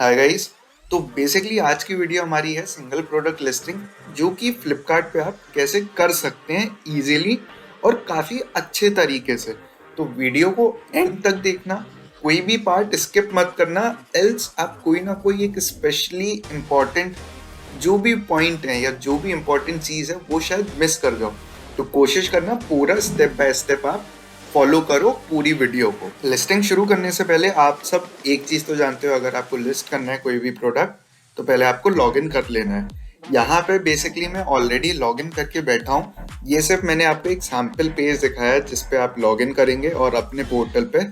Hi guys. तो basically आज की वीडियो हमारी है सिंगल प्रोडक्ट लिस्टिंग, जो कि फ्लिपकार्ट पे आप कैसे कर सकते हैं इजीली और काफ़ी अच्छे तरीके से। तो वीडियो को एंड तक देखना, कोई भी पार्ट स्किप मत करना, एल्स आप कोई ना कोई एक स्पेशली इम्पॉर्टेंट जो भी पॉइंट है या जो भी इम्पोर्टेंट चीज़ है वो शायद मिस कर जाओ। तो कोशिश करना पूरा स्टेप बाय स्टेप आप फॉलो करो पूरी वीडियो को। लिस्टिंग शुरू करने से पहले आप सब एक चीज़ तो जानते हो, अगर आपको लिस्ट करना है कोई भी प्रोडक्ट तो पहले आपको लॉगिन कर लेना है। यहाँ पे बेसिकली मैं ऑलरेडी लॉगिन करके बैठा हूँ। ये सिर्फ मैंने आपको एक सैम्पल पेज दिखाया है जिस पे आप लॉगिन करेंगे और अपने पोर्टल पे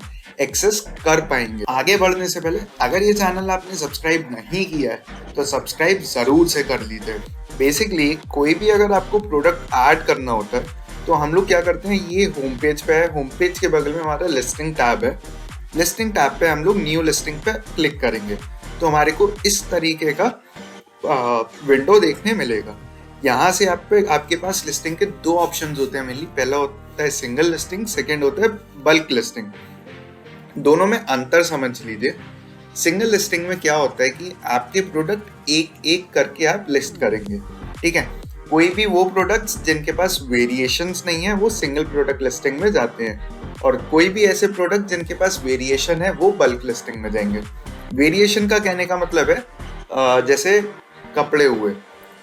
एक्सेस कर पाएंगे। आगे बढ़ने से पहले अगर ये चैनल आपने सब्सक्राइब नहीं किया है तो सब्सक्राइब ज़रूर से कर लीजिए। बेसिकली कोई भी अगर आपको प्रोडक्ट ऐड करना होता है तो हम लोग क्या करते हैं, ये होम पेज पे है, होम पेज के बगल में हमारा लिस्टिंग टैब है। लिस्टिंग टैब पे हम लोग न्यू लिस्टिंग पे क्लिक करेंगे तो हमारे को इस तरीके का विंडो देखने मिलेगा। यहाँ से आपके पास लिस्टिंग के दो ऑप्शंस होते हैं मेनली। पहला होता है सिंगल लिस्टिंग, सेकेंड होता है बल्क लिस्टिंग। दोनों में अंतर समझ लीजिए। सिंगल लिस्टिंग में क्या होता है कि आपके प्रोडक्ट एक एक करके आप लिस्ट करेंगे, ठीक है। कोई भी वो प्रोडक्ट्स जिनके पास वेरिएशंस नहीं है वो सिंगल प्रोडक्ट लिस्टिंग में जाते हैं, और कोई भी ऐसे प्रोडक्ट जिनके पास वेरिएशन है वो बल्क लिस्टिंग में जाएंगे। वेरिएशन का कहने का मतलब है जैसे कपड़े हुए,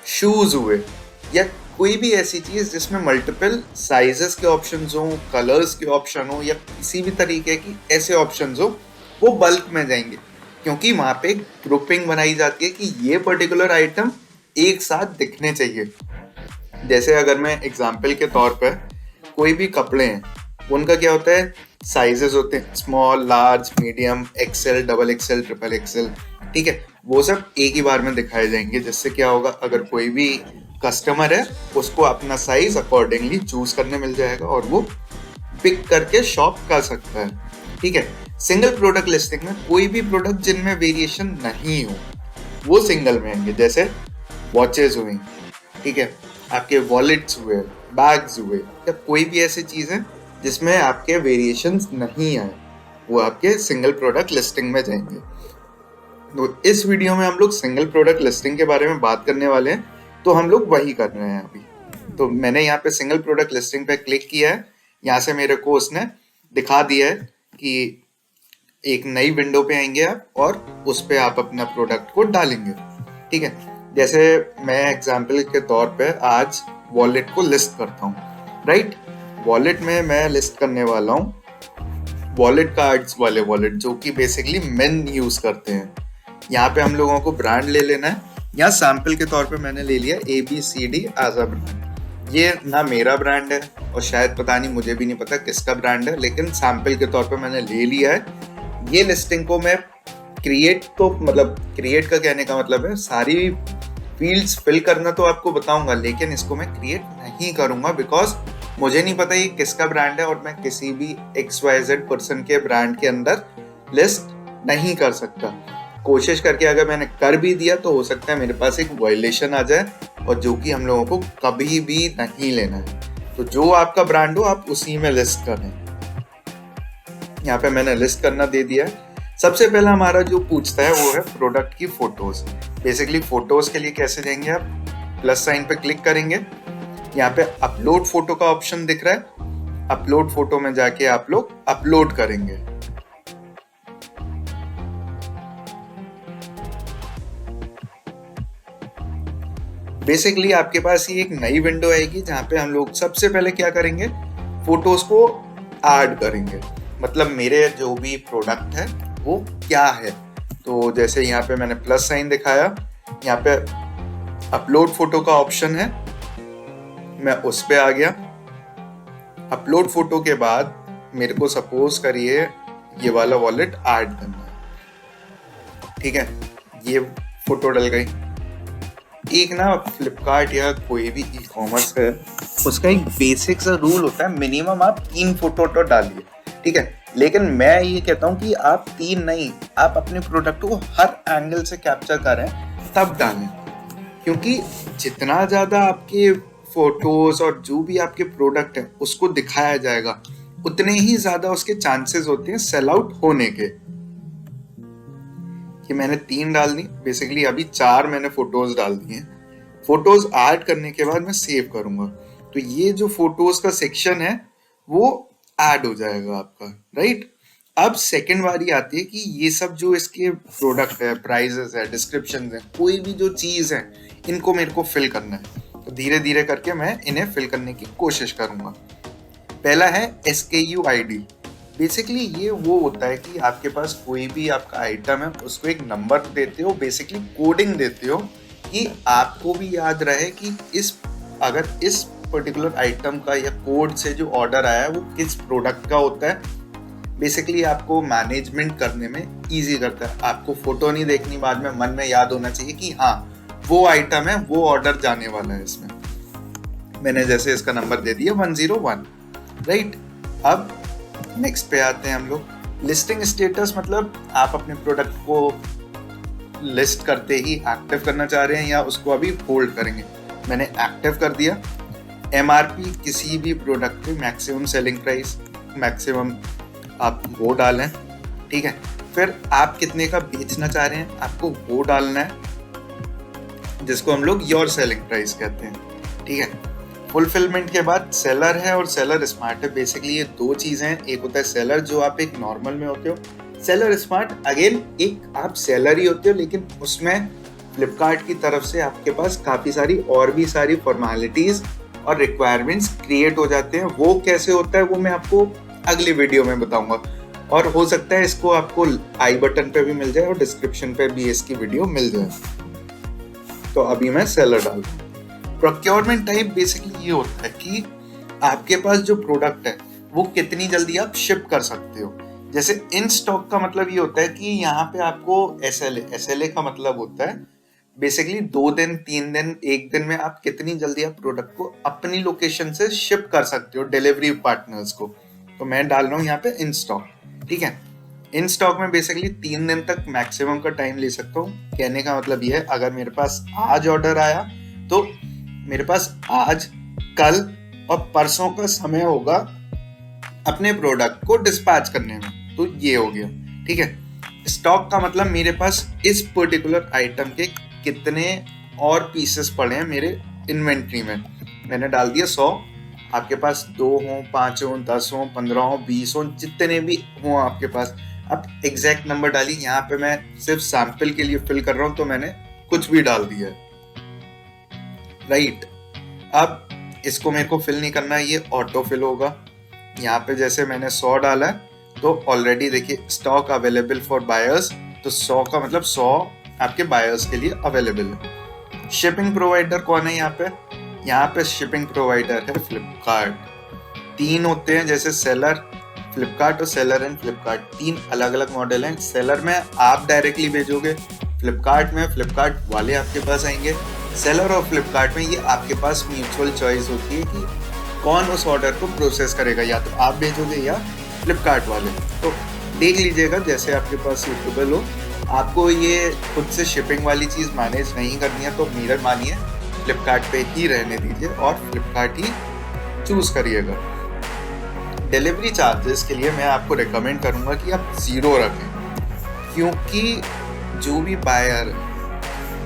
शूज हुए, या कोई भी ऐसी चीज़ जिसमें मल्टीपल साइजेस के ऑप्शंस हो, कलर्स के ऑप्शन हो, या किसी भी तरीके की ऐसे ऑप्शंस हो, वो बल्क में जाएंगे। क्योंकि वहाँ पे ग्रुपिंग बनाई जाती है कि ये पर्टिकुलर आइटम एक साथ दिखने चाहिए। जैसे अगर मैं एग्जाम्पल के तौर पर कोई भी कपड़े हैं, उनका क्या होता है, साइजेस होते हैं small, large, medium, XL, double XL, triple XL, ठीक है। वो सब एक ही बार में दिखाए जाएंगे, जिससे क्या होगा, अगर कोई भी कस्टमर है उसको अपना साइज अकॉर्डिंगली चूज करने मिल जाएगा और वो पिक करके शॉप कर सकता है, ठीक है। सिंगल प्रोडक्ट लिस्टिंग में कोई भी प्रोडक्ट जिनमें वेरिएशन नहीं हो वो सिंगल में आएंगे। जैसे वॉचेस हुई, ठीक है, आपके वॉलेट्स हुए, बैग्स हुए, या कोई भी ऐसी चीज़ है जिसमें आपके वेरिएशंस नहीं आए, वो आपके सिंगल प्रोडक्ट लिस्टिंग में जाएंगे। तो इस वीडियो में हम लोग सिंगल प्रोडक्ट लिस्टिंग के बारे में बात करने वाले हैं, तो हम लोग वही कर रहे हैं अभी। तो मैंने यहाँ पे सिंगल प्रोडक्ट लिस्टिंग पे क्लिक किया है। यहाँ से मेरे को उसने दिखा दिया है कि एक नई विंडो पे आएंगे आप और उस पे आप अपना प्रोडक्ट को डालेंगे, ठीक है। जैसे मैं एग्जाम्पल के तौर पे आज वॉलेट को लिस्ट करता हूँ, राइट। वॉलेट में मैं लिस्ट करने वाला हूँ वॉलेट कार्ड्स वाले वॉलेट, जो कि बेसिकली मेन यूज करते हैं। यहाँ पे हम लोगों को ब्रांड ले लेना है। यहाँ सैम्पल के तौर पे मैंने ले लिया ABCD एज अ ब्रांड। ये ना मेरा ब्रांड है और शायद पता नहीं, मुझे भी नहीं पता किसका ब्रांड है, लेकिन सैम्पल के तौर पे मैंने ले लिया है। ये लिस्टिंग को मैं क्रिएट का कहने का मतलब है सारी फील्ड्स फिल करना तो आपको बताऊंगा, लेकिन इसको मैं क्रिएट नहीं करूंगा बिकॉज मुझे नहीं पता ये किसका ब्रांड है और मैं किसी भी XYZ पर्सन के ब्रांड के अंदर लिस्ट नहीं कर सकता। कोशिश करके अगर मैंने कर भी दिया तो हो सकता है मेरे पास एक वायलेशन आ जाए, और जो कि हम लोगों को कभी भी नहीं लेना है। तो जो आपका ब्रांड हो आप उसी में लिस्ट करें। यहाँ पे मैंने लिस्ट करना दे दिया है। सबसे पहला हमारा जो पूछता है वो है प्रोडक्ट की फोटोज। बेसिकली फोटोज के लिए कैसे जाएंगे, आप प्लस साइन पे क्लिक करेंगे, यहाँ पे अपलोड फोटो का ऑप्शन दिख रहा है। अपलोड फोटो में जाके आप लोग अपलोड करेंगे। बेसिकली आपके पास ये एक नई विंडो आएगी जहाँ पे हम लोग सबसे पहले क्या करेंगे, फोटोज को ऐड करेंगे। मतलब मेरे जो भी प्रोडक्ट है वो क्या है। तो जैसे यहाँ पे मैंने प्लस साइन दिखाया, यहाँ पे अपलोड फोटो का ऑप्शन है, मैं उस पे आ गया। अपलोड फोटो के बाद मेरे को सपोज करिए ये वाला वॉलेट ऐड करना है, ठीक है। ये फोटो डल गई। एक ना फ्लिपकार्ट या कोई भी ई कॉमर्स है, उसका एक बेसिक सा रूल होता है, मिनिमम आप 3 फोटो तो डालिए, ठीक है। लेकिन मैं ये कहता हूँ कि आप 3 नहीं, आप अपने प्रोडक्ट को हर एंगल से कैप्चर करें तब डालें, क्योंकि जितना ज़्यादा आपके फोटोज और जो भी आपके प्रोडक्ट है उसको दिखाया जाएगा उतने ही ज़्यादा उसके चांसेस होते हैं सेल आउट होने के। कि मैंने 3 डाल दी, बेसिकली अभी 4 मैंने फोटोज डाल दी हैं। फोटोज ऐड करने के बाद मैं सेव करूंगा, तो ये जो फोटोज का सेक्शन है वो ऐड हो जाएगा आपका, राइट। अब सेकंड बारी आती है कि ये सब जो इसके प्रोडक्ट है, प्राइजेस है, डिस्क्रिप्शन है, कोई भी जो चीज है, इनको मेरे को फिल करना है। तो धीरे धीरे करके मैं इन्हें फिल करने की कोशिश करूंगा। पहला है SKU ID। बेसिकली ये वो होता है कि आपके पास कोई भी आपका आइटम है, उसको एक नंबर देते हो, बेसिकली कोडिंग देते हो कि आपको भी याद रहे कि अगर इस पर्टिकुलर आइटम का या कोड से जो ऑर्डर आया है वो किस प्रोडक्ट का होता है। बेसिकली आपको मैनेजमेंट करने में इजी करता है, आपको फोटो नहीं देखनी, बाद में मन में याद होना चाहिए कि हाँ वो आइटम है, वो ऑर्डर जाने वाला है इसमें। मैंने जैसे इसका नंबर दे दिया 101, राइट। अब नेक्स्ट पे आते हैं हम लोग। लिस्टिंग स्टेटस मतलब आप अपने प्रोडक्ट को लिस्ट करते ही एक्टिव करना चाह रहे हैं या उसको अभी होल्ड करेंगे। मैंने एक्टिव कर दिया। MRP किसी भी प्रोडक्ट पे मैक्सिमम सेलिंग प्राइस, मैक्सिमम आप वो डालें, ठीक है। फिर आप कितने का बेचना चाह रहे हैं, आपको वो डालना है, जिसको हम लोग योर सेलिंग प्राइस कहते हैं, ठीक है। फुलफिलमेंट के बाद सेलर है और सेलर स्मार्ट है। बेसिकली ये दो चीजें हैं, एक होता है सेलर जो आप एक नॉर्मल में होते हो, सेलर स्मार्ट अगेन एक आप सेलर ही होते हो, लेकिन उसमें फ्लिपकार्ट की तरफ से आपके पास काफी सारी और भी सारी फॉर्मेलिटीज और रिक्वायरमेंट्स क्रिएट हो जाते हैं। वो कैसे होता है वो मैं आपको अगली वीडियो में बताऊंगा, और हो सकता है इसको आपको आई बटन पे भी मिल जाए और डिस्क्रिप्शन पे भी इसकी वीडियो मिल जाए। तो अभी मैं सेलर डाल दूं। प्रोक्योरमेंट टाइप बेसिकली ये होता है कि आपके पास जो प्रोडक्ट है वो कितनी जल्दी आप शिप कर सकते हो। जैसे इन स्टॉक का मतलब ये होता है कि यहाँ पे आपको SLA का मतलब होता है बेसिकली 2 दिन 3 दिन 1 दिन में आप कितनी जल्दी आप प्रोडक्ट को अपनी लोकेशन से शिप कर सकते हो डिलीवरी पार्टनर्स को। तो मैं डाल रहा हूँ यहाँ पे इन स्टॉक, ठीक है। इन स्टॉक में बेसिकली 3 दिन तक मैक्सिमम का टाइम ले सकता हूँ। कहने का मतलब ये है, अगर मेरे पास आज ऑर्डर आया तो मेरे पास आज, कल और परसों का समय होगा अपने प्रोडक्ट को डिस्पैच करने में। तो ये हो गया, ठीक है। स्टॉक का मतलब मेरे पास इस पर्टिकुलर आइटम के कितने और पीसेस पड़े हैं मेरे इन्वेंट्री में। मैंने डाल दिया 100, आपके पास 2 हो, 5 हो, 10 हो, 15 हो, 20 हो, जितने भी हो आपके पास, आप एग्जैक्ट नंबर डालिए। यहाँ पे मैं सिर्फ सैंपल के लिए फिल कर रहा हूँ, तो मैंने कुछ भी डाल दिया है, राइट। अब इसको मेरे को फिल नहीं करना है, ये ऑटो फिल होगा। यहाँ पे जैसे मैंने 100 डाला है तो ऑलरेडी देखिए स्टॉक अवेलेबल फॉर बायर्स, तो 100 का मतलब 100 आपके बायर्स के लिए अवेलेबल है। शिपिंग प्रोवाइडर कौन है यहाँ पे? यहाँ पे शिपिंग प्रोवाइडर है फ्लिपकार्ट। 3 होते हैं, जैसे सेलर, फ्लिपकार्ट और सेलर एंड फ्लिपकार्ट, 3 अलग अलग मॉडल हैं। सेलर में आप डायरेक्टली भेजोगे, फ्लिपकार्ट में फ्लिपकार्ट वाले आपके पास आएंगे। सेलर और फ्लिपकार्ट में ये आपके पास म्यूचुअल चॉइस होती है कि कौन उस ऑर्डर को प्रोसेस करेगा, या तो आप भेजोगे या फ्लिपकार्ट वाले। तो देख लीजिएगा जैसे आपके पास सूटेबल हो। आपको ये खुद से शिपिंग वाली चीज़ मैनेज नहीं करनी है तो मेरा मानिए फ्लिपकार्ट पे ही रहने दीजिए और फ्लिपकार्ट ही चूज़ करिएगा। डिलीवरी चार्जेस के लिए मैं आपको रिकमेंड करूँगा कि आप 0 रखें, क्योंकि जो भी बायर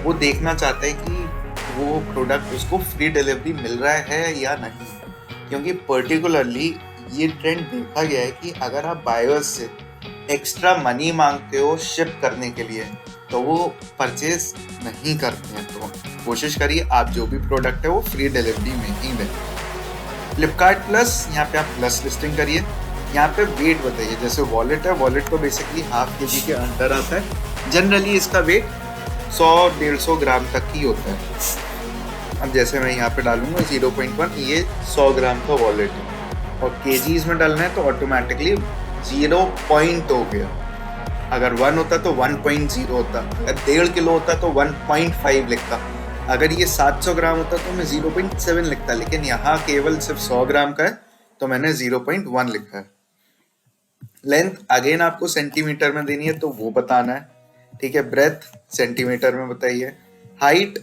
वो देखना चाहता है कि वो प्रोडक्ट उसको फ्री डिलीवरी मिल रहा है या नहीं। क्योंकि पर्टिकुलरली ये ट्रेंड देखा गया है कि अगर आप बायर्स से एक्स्ट्रा मनी मांगते हो शिप करने के लिए तो वो परचेज नहीं करते हैं। तो कोशिश करिए आप जो भी प्रोडक्ट है वो फ्री डिलीवरी में ही दें। फ्लिपकार्ट प्लस, यहाँ पे आप प्लस लिस्टिंग करिए। यहाँ पे वेट बताइए, जैसे वॉलेट है, वॉलेट तो बेसिकली ½ kg के अंदर आता है। जनरली इसका वेट 100-150 ग्राम तक ही होता है। अब जैसे मैं यहाँ पे डालूंगा 0.1, ये 100 ग्राम का वॉलेट है, और केजीज में डालना है तो ऑटोमेटिकली 0 पॉइंट हो गया। अगर 1 होता तो 1.0 होता, अगर 1.5 किलो होता तो 1.5 लिखता, अगर ये 700 ग्राम होता तो मैं 0.7 लिखता, लेकिन यहाँ केवल सिर्फ 100 ग्राम का है तो मैंने 0.1 लिखा है। लेंथ अगेन आपको सेंटीमीटर में देनी है तो वो बताना है, ठीक है। ब्रेथ सेंटीमीटर में बताइए। हाइट,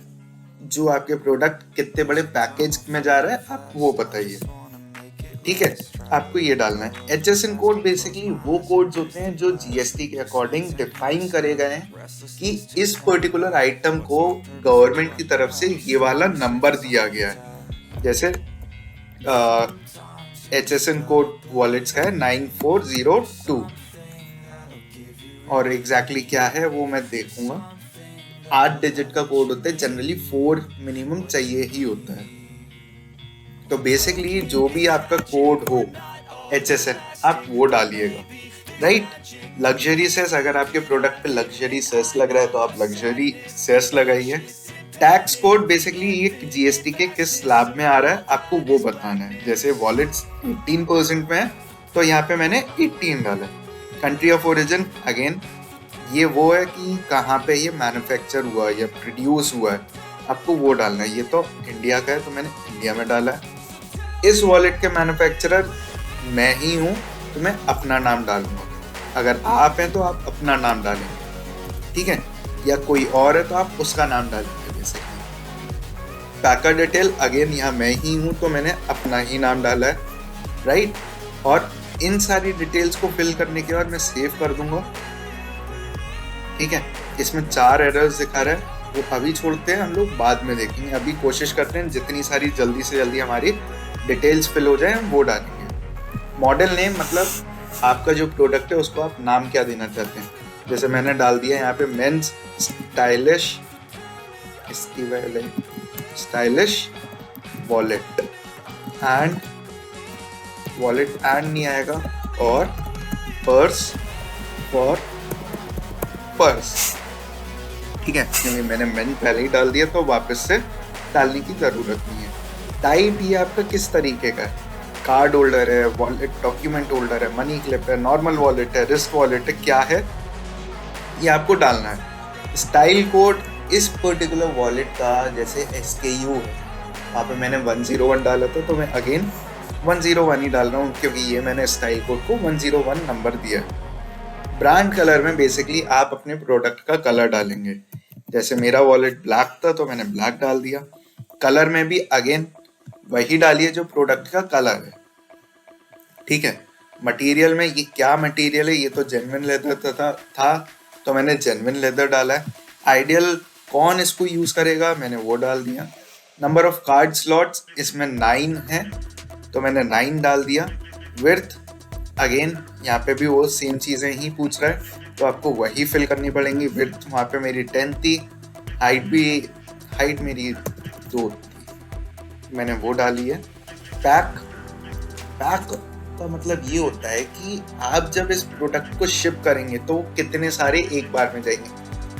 जो आपके प्रोडक्ट कितने बड़े पैकेज में जा रहा है आप वो बताइए, ठीक है, आपको ये डालना है। HSN कोड बेसिकली वो कोड्स होते हैं जो GST के अकॉर्डिंग डिफाइन करे गए हैं कि इस पर्टिकुलर आइटम को गवर्नमेंट की तरफ से ये वाला नंबर दिया गया है। जैसे HSN कोड वॉलेट्स का है 9402 और एग्जैक्टली क्या है वो मैं देखूंगा। 8 डिजिट का कोड होता है, जनरली 4 मिनिमम चाहिए ही होता है। तो बेसिकली जो भी आपका कोड हो HSN आप वो डालिएगा, राइट। लग्जरी सेस, अगर आपके प्रोडक्ट पे लग्जरी सेस लग रहा है तो आप लग्जरी सेस लगाइए। टैक्स कोड बेसिकली ये GST के किस स्लैब में आ रहा है आपको वो बताना है। जैसे वॉलेट्स 18% में है तो यहाँ पे मैंने 18 डाला है। कंट्री ऑफ ओरिजिन अगेन ये वो है कि कहाँ पे ये मैन्युफैक्चर हुआ है या प्रोड्यूस हुआ है, आपको वो डालना है। ये तो इंडिया का है तो मैंने इंडिया में डाला है। इस वॉलेट के मैन्युफैक्चरर मैं ही हूँ तो मैं अपना नाम डालूंगा। अगर आप हैं तो आप अपना नाम डालेंगे, ठीक है, या कोई और है तो आप उसका नाम डालेंगे। बेसिकली पैकर डिटेल अगेन यहाँ मैं ही हूँ तो मैंने अपना ही नाम डाला है, राइट। और इन सारी डिटेल्स को फिल करने के बाद मैं सेव कर दूंगा, ठीक है। इसमें 4 एरर्स दिखा रहा है, वो अभी छोड़ते हैं, हम लोग बाद में देखेंगे। अभी कोशिश करते हैं जितनी सारी जल्दी से जल्दी हमारी डिटेल्स फिल हो जाए हम वो डालेंगे। मॉडल नेम मतलब आपका जो प्रोडक्ट है उसको आप नाम क्या देना चाहते हैं। जैसे मैंने डाल दिया यहाँ पे मेंस स्टाइलिश, इसकी value stylish wallet and wallet and नहीं आएगा, और पर्स फॉर पर्स, ठीक है, क्योंकि मैंने मेन पहले ही डाल दिया तो वापस से डालने की जरूरत नहीं है। टाइप ये आपका किस तरीके का है, कार्ड होल्डर है, वॉलेट डॉक्यूमेंट होल्डर है, मनी क्लिप है, नॉर्मल वॉलेट है, रिस्क वॉलेट है, क्या है ये आपको डालना है। स्टाइल कोड इस पर्टिकुलर वॉलेट का जैसे SKU है, वहाँ पे मैंने 101 डाला था तो मैं अगेन 101 ही डाल रहा हूँ क्योंकि ये मैंने स्टाइल कोड को 101 नंबर दिया है। ब्रांड कलर में बेसिकली आप अपने प्रोडक्ट का कलर डालेंगे। जैसे मेरा वॉलेट ब्लैक था तो मैंने ब्लैक डाल दिया। कलर में भी अगेन वही डालिए जो प्रोडक्ट का कलर है, ठीक है। मटेरियल में ये क्या मटेरियल है, ये तो जेन्युइन लेदर था तो मैंने जेन्युइन लेदर डाला है। आइडियल कौन इसको यूज करेगा मैंने वो डाल दिया। नंबर ऑफ कार्ड स्लॉट्स इसमें 9 है तो मैंने 9 डाल दिया। विड्थ अगेन यहाँ पे भी वो सेम चीज़ें ही पूछ रहा है तो आपको वही फिल करनी पड़ेंगी। विड्थ वहाँ पे मेरी 10 थी, हाइट मेरी 2 थी, मैंने वो डाली है। पैक का मतलब ये होता है कि आप जब इस प्रोडक्ट को शिप करेंगे तो कितने सारे एक बार में जाएंगे।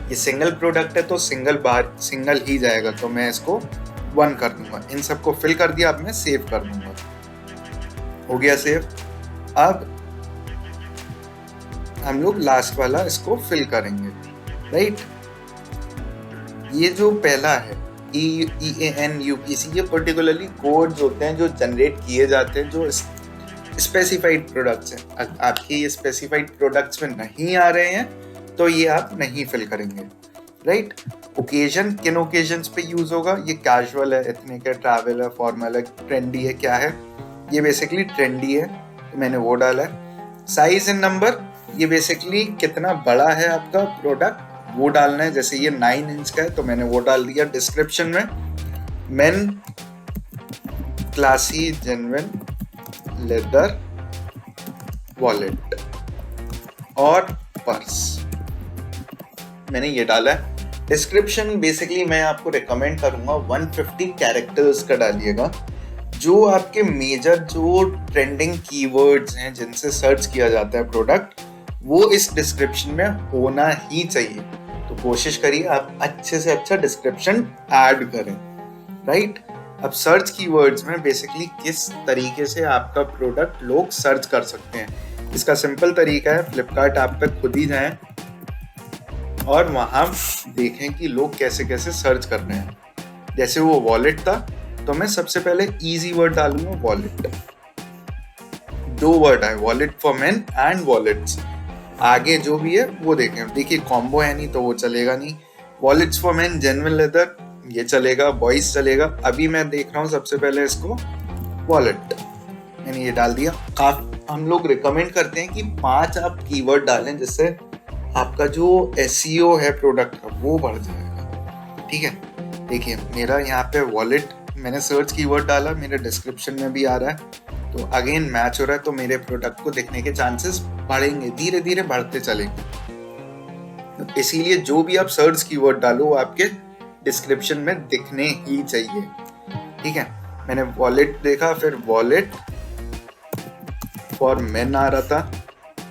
ये सिंगल प्रोडक्ट है तो सिंगल ही जाएगा तो मैं इसको 1 कर दूंगा। इन सबको फिल कर दिया, अब मैं सेव कर दूंगा। हो गया सेव। अब हम लोग लास्ट वाला इसको फिल करेंगे, राइट। ये जो पहला है EAN UPC, ये पर्टिकुलरली कोड्स होते हैं जो जनरेट किए जाते हैं जो स्पेसिफाइड प्रोडक्ट्स हैं। आपके ये स्पेसिफाइड प्रोडक्ट्स में नहीं आ रहे हैं तो ये आप नहीं फिल करेंगे, राइट। ओकेजन किन ओकेजन्स पे यूज होगा, ये कैजुअल है, एथनिक है, ट्रैवल है, फॉर्मल है, ट्रेंडी है, क्या है, ये बेसिकली ट्रेंडी है तो मैंने वो डाला है। साइज एंड नंबर ये बेसिकली कितना बड़ा है आपका प्रोडक्ट वो डालना है। जैसे ये 9 इंच का है तो मैंने वो डाल दिया। डिस्क्रिप्शन में main classy genuine leather wallet और पर्स, मैंने ये डाला है। डिस्क्रिप्शन बेसिकली मैं आपको रिकमेंड करूंगा 150 कैरेक्टर्स का डालिएगा। जो आपके मेजर जो ट्रेंडिंग कीवर्ड्स हैं जिनसे सर्च किया जाता है प्रोडक्ट, वो इस डिस्क्रिप्शन में होना ही चाहिए। तो कोशिश करिए आप अच्छे से अच्छा डिस्क्रिप्शन ऐड करें, राइट। अब सर्च कीवर्ड्स में बेसिकली किस तरीके से आपका प्रोडक्ट लोग सर्च कर सकते हैं, इसका सिंपल तरीका है फ्लिपकार्ट ऐप पे खुद ही जाएं और वहाँ देखें कि लोग कैसे कैसे सर्च कर रहे हैं। जैसे वो वॉलेट था तो मैं सबसे पहले इजी वर्ड डालूंगा वॉलेट। 2 वर्ड आए, wallet for main and wallets. आगे जो भी है वो देखें। देखिए कॉम्बो है नहीं तो वो चलेगा नहीं। Wallets for main genuine leather ये चलेगा, बॉयज चलेगा। अभी मैं देख रहा हूँ सबसे पहले इसको वॉलेट, मैंने ये डाल दिया। हम लोग रिकमेंड करते हैं कि 5 आप कीवर्ड डालें, जिससे आपका जो एसईओ है प्रोडक्ट का वो बढ़ जाएगा। ठीक है, देखिए मेरा यहाँ पे वॉलेट मैंने सर्च कीवर्ड डाला, मेरे डिस्क्रिप्शन में भी आ रहा है, तो अगेन मैच हो रहा है, तो मेरे प्रोडक्ट को दिखने के चांसेस बढ़ेंगे, धीरे धीरे बढ़ते चलेंगे। तो इसीलिए जो भी आप सर्च कीवर्ड डालो वो आपके डिस्क्रिप्शन में दिखने ही चाहिए। ठीक है, मैंने वॉलेट देखा, फिर वॉलेट फॉर मेन आ रहा था,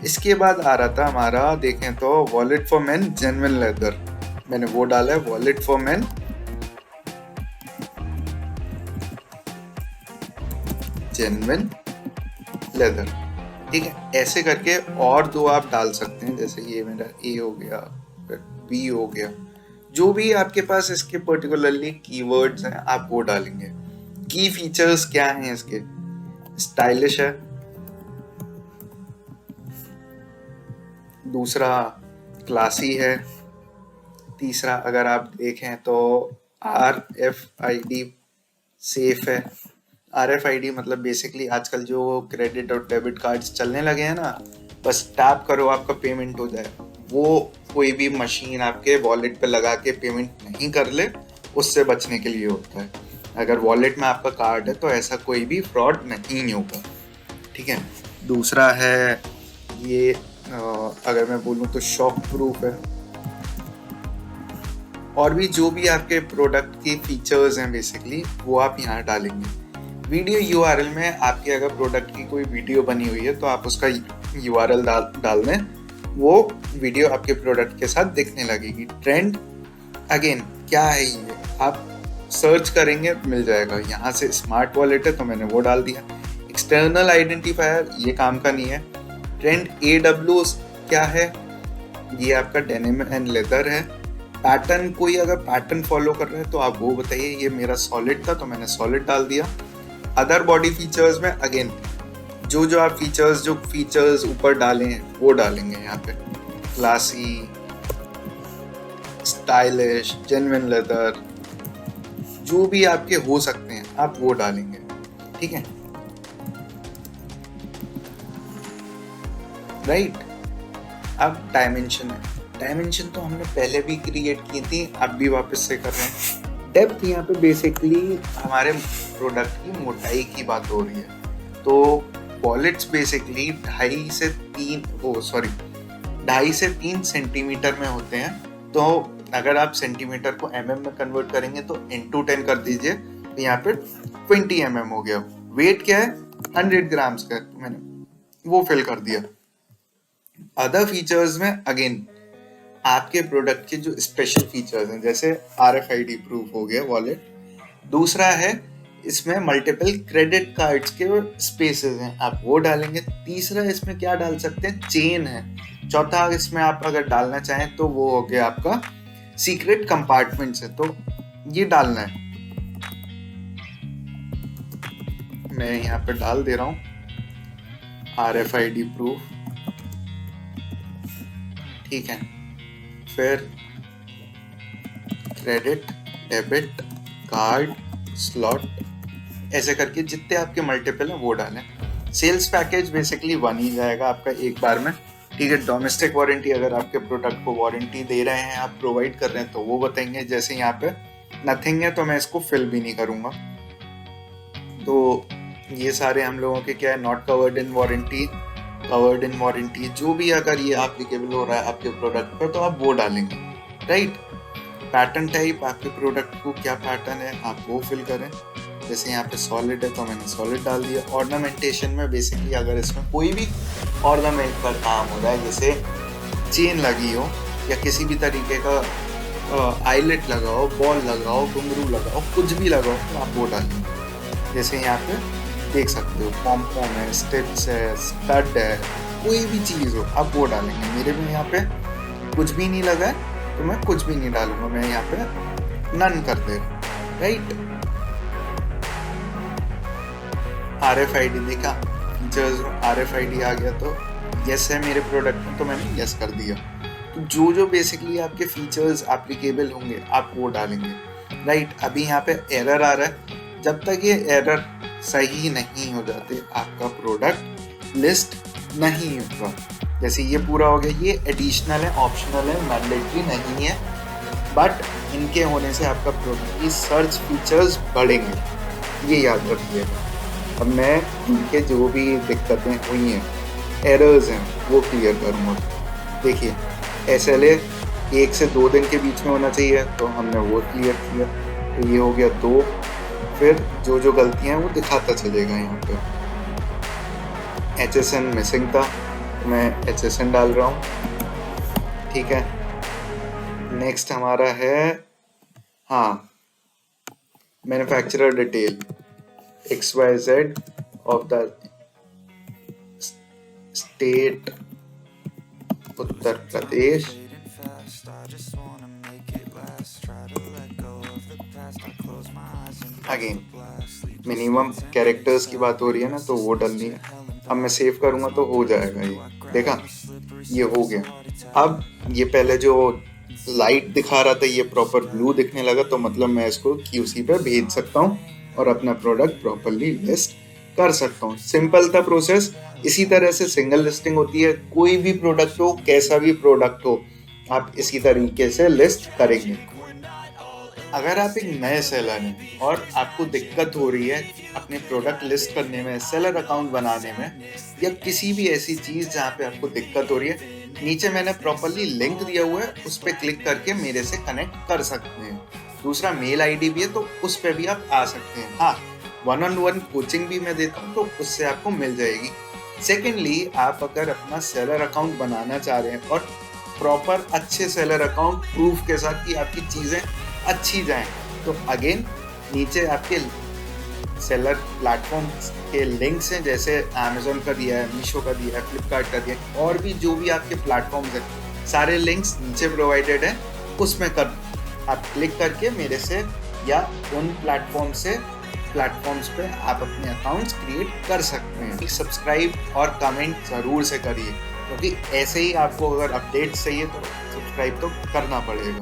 इसके बाद आ रहा था हमारा देखें तो wallet for main genuine leather, मैंने वो डाला है wallet for main genuine leather. ठीक है, ऐसे करके और दो आप डाल सकते हैं, जैसे ये मेरा ए हो गया, फिर बी हो गया, जो भी आपके पास इसके पर्टिकुलरली कीवर्ड्स हैं आप वो डालेंगे। की फीचर्स क्या हैं इसके, स्टाइलिश है, दूसरा क्लासी है, तीसरा अगर आप देखें तो RFID सेफ है। RFID मतलब बेसिकली आजकल जो क्रेडिट और डेबिट कार्ड्स चलने लगे हैं ना, बस टैप करो आपका पेमेंट हो जाए, वो कोई भी मशीन आपके वॉलेट पे लगा के पेमेंट नहीं कर ले, उससे बचने के लिए होता है। अगर वॉलेट में आपका कार्ड है तो ऐसा कोई भी फ्रॉड नहीं होगा। ठीक है, दूसरा है ये अगर मैं बोलूँ तो शॉक प्रूफ है, और भी जो भी आपके प्रोडक्ट की फीचर्स हैं बेसिकली वो आप यहाँ डालेंगे। वीडियो URL में आपके अगर प्रोडक्ट की कोई वीडियो बनी हुई है तो आप उसका URL डाल दें, वो वीडियो आपके प्रोडक्ट के साथ दिखने लगेगी। ट्रेंड अगेन क्या है ये, आप सर्च करेंगे मिल जाएगा। यहाँ से स्मार्ट वॉलेट है तो मैंने वो डाल दिया। एक्सटर्नल आइडेंटिफायर ये काम का नहीं है। ट्रेंड AWS क्या है, ये आपका डेनिम एंड लेदर है। पैटर्न, कोई अगर पैटर्न फॉलो कर रहे हैं तो आप वो बताइए। ये मेरा सॉलिड था तो मैंने सॉलिड डाल दिया। अदर बॉडी फीचर्स में अगेन जो आप फीचर्स ऊपर डाले हैं वो डालेंगे यहाँ पे। क्लासी, स्टाइलिश, जेन्युइन लेदर, जो भी आपके हो सकते हैं आप वो डालेंगे। ठीक है, राइट। अब डायमेंशन है, डायमेंशन तो हमने पहले भी क्रिएट की थी, अब भी वापस से कर रहे हैं। डेप्थ यहाँ पे बेसिकली हमारे प्रोडक्ट की मोटाई की बात हो रही है। तो वॉलेट्स बेसिकली 2.5 से 3 सेंटीमीटर में होते हैं। तो अगर आप सेंटीमीटर को mm में कन्वर्ट करेंगे तो into 10 कर दीजिए, तो यहाँ पे 20 mm हो गया। वेट क्या है, 100 ग्राम्स का, तो मैंने वो फिल कर दिया। अदर फीचर्स में अगेन आपके प्रोडक्ट के जो स्पेशल फीचर्स हैं, जैसे RFID प्रूफ हो गया वॉलेट। दूसरा है इसमें मल्टीपल क्रेडिट कार्ड्स के स्पेसेस हैं, आप वो डालेंगे। तीसरा इसमें क्या डाल सकते हैं, चेन है। चौथा इसमें आप अगर डालना चाहें तो वो हो गया आपका सीक्रेट कंपार्टमेंट्स है, तो ये डालना है। मैं यहाँ पे डाल दे रहा हूँ RFID प्रूफ। ठीक है, फिर क्रेडिट, डेबिट, कार्ड, स्लॉट, ऐसे करके जितने आपके मल्टीपल हैं वो डालें। सेल्स पैकेज बेसिकली 1 ही जाएगा आपका एक बार में। ठीक है, डोमेस्टिक वारंटी, अगर आपके प्रोडक्ट को वारंटी दे रहे हैं, आप प्रोवाइड कर रहे हैं तो वो बताएंगे। जैसे यहाँ पे नथिंग है तो मैं इसको फिल भी नहीं करूँगा। तो ये सारे हम लोगों के क्या है, not covered in warranty, covered in warranty, जो भी अगर ये एप्लीकेबल हो रहा है आपके प्रोडक्ट पर तो आप वो डालेंगे, राइट। पैटर्न टाइप, आपके प्रोडक्ट को क्या पैटर्न है आप वो फिल करें। जैसे यहाँ पे सॉलिड है तो मैंने सॉलिड डाल दिया। ऑर्नामेंटेशन में बेसिकली अगर इसमें कोई भी ऑर्नामेंट का काम हो रहा है, जैसे चेन लगी हो या किसी भी तरीके का आईलेट लगाओ, बॉल लगाओ, घुंघरू लगाओ, कुछ भी लगाओ तो आप वो डालेंगे। जैसे यहाँ पे देख सकते हो पॉम है, स्टिप्स है, स्टड है, कोई भी चीज़ हो आप वो डालेंगे। मेरे में यहाँ पे कुछ भी नहीं लगा है तो मैं कुछ भी नहीं डालूंगा, मैं यहाँ पे नन कर दे रहा, राइट। RFID देखा, फीचर्स RFID आ गया तो यस है मेरे प्रोडक्ट में, तो मैंने यस कर दिया। तो जो बेसिकली आपके फीचर्स एप्लीकेबल होंगे आप वो डालेंगे, राइट। अभी यहाँ पे एरर आ रहा है, जब तक ये एरर सही नहीं हो जाते, आपका प्रोडक्ट लिस्ट नहीं होगा। जैसे ये पूरा हो गया, ये एडिशनल है, ऑप्शनल है, मैंडेटरी नहीं है, बट इनके होने से आपका प्रोडक्ट की सर्च फीचर्स बढ़ेंगे, ये याद रखिएगा। अब मैं इनके जो भी दिक्कतें हुई हैं, एरर्स हैं, वो क्लियर करूँगा। देखिए, SLA 1 से 2 दिन के बीच में होना चाहिए, तो हमने वो क्लियर किया, तो ये हो गया 2। फिर जो जो गलतियाँ हैं वो दिखाता चलेगा यहाँ पे। HSN मिसिंग था, तो मैं HSN डाल रहा हूँ, ठीक है। नेक्स्ट हमारा है, हाँ, manufacturer detail XYZ of the state Uttar Pradesh, again minimum characters की बात हो रही है ना, तो वो डलनी है। अब मैं सेव करूँगा तो हो जाएगा, ये देखा, ये हो गया। अब ये पहले जो लाइट दिखा रहा था ये प्रॉपर ब्लू दिखने लगा, तो मतलब मैं इसको QC पे भेज सकता हूँ और अपना प्रोडक्ट प्रॉपरली लिस्ट कर सकता हूँ। सिंपल था प्रोसेस। इसी तरह से सिंगल लिस्टिंग होती है, कोई भी प्रोडक्ट हो, कैसा भी प्रोडक्ट हो, आप इसी तरीके से लिस्ट करेंगे। अगर आप एक नए सेलर हैं और आपको दिक्कत हो रही है अपने प्रोडक्ट लिस्ट करने में, सेलर अकाउंट बनाने में, या किसी भी ऐसी चीज़ जहाँ पे आपको दिक्कत हो रही है, नीचे मैंने प्रॉपरली लिंक दिया हुआ है, उस पर क्लिक करके मेरे से कनेक्ट कर सकते हैं। दूसरा मेल ID भी है, तो उस पर भी आप आ सकते हैं। हाँ, 1-on-1 कोचिंग भी मैं देता हूँ, तो उससे आपको मिल जाएगी। सेकेंडली, आप अगर अपना सेलर अकाउंट बनाना चाह रहे हैं और प्रॉपर अच्छे सेलर अकाउंट प्रूफ के साथ कि आपकी चीज़ें अच्छी जाएं, तो अगेन नीचे आपके सेलर प्लेटफॉर्म के लिंक्स हैं, जैसे अमेज़न का दिया है, मीशो का दिया है, फ्लिपकार्ट का दिया है, और भी जो भी आपके प्लेटफॉर्म्स हैं, सारे लिंक्स नीचे प्रोवाइडेड हैं। उसमें आप क्लिक करके मेरे से या उन प्लेटफॉर्म्स पे आप अपने अकाउंट्स क्रिएट कर सकते हैं। सब्सक्राइब और कमेंट ज़रूर से करिए, क्योंकि ऐसे ही आपको अगर अपडेट्स चाहिए तो सब्सक्राइब तो करना पड़ेगा।